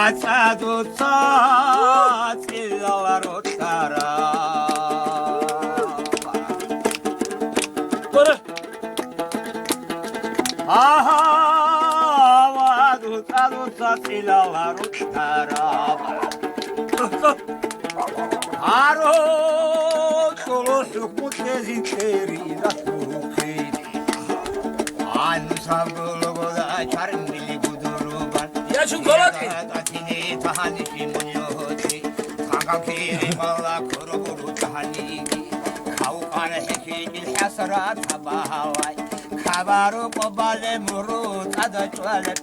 Açaduca cilalar uçara. Böyle. Aha, duca cilalar uçara. Aro çoluşuk mutezin çeri da tukeydi. Anu sabdulu da çarım bili guduru ban. Yaşın kolay. Atini tahani shimunyoti. Kanka kiri mala kuru kuru tahani. Kavukane hekil hasrat tabahalay. Kabaru kobale murut ada çualet.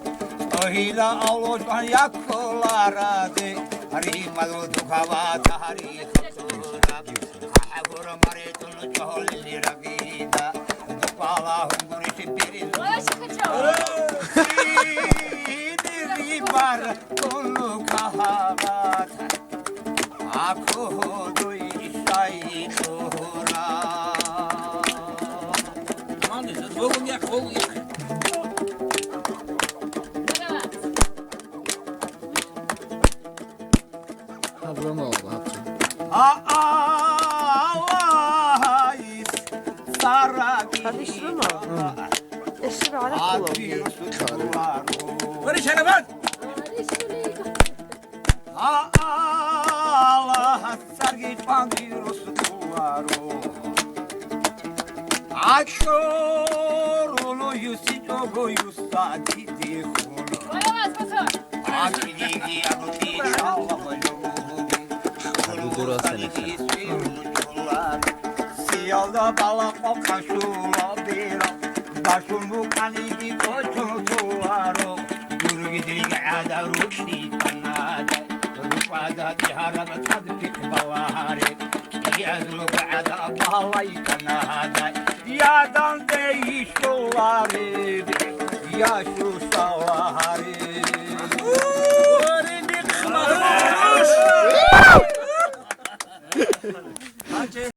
Ohila avloşan yakılaradi. Hari malu tukava tahari tutura. Ahabur maritun çoğulli ragida. Dupala hungurişi biri. Diri var konu kahavat. Aku dui şay tuhura. Tamam diyorsun. Soğuk yak, soğuk yak. Ablam oldu hapçı. Ağayız saraki. Karıştırır mı? Eşir ala kullanıyor. Böyle şöyle bak. Allah sargi pangirosu kularo. Akşorulu yusi jogo yusati di khulo. Akili anuti şallah Siyalda balak o kaşula bira. Başım bu kanigi koçun tuaro. Yürü gidiyor ada ruşni kanada. Rufada tiharada tadpik bavare. Yazlı ada balay kanada. Yadan değişuları. Ya şu salahari.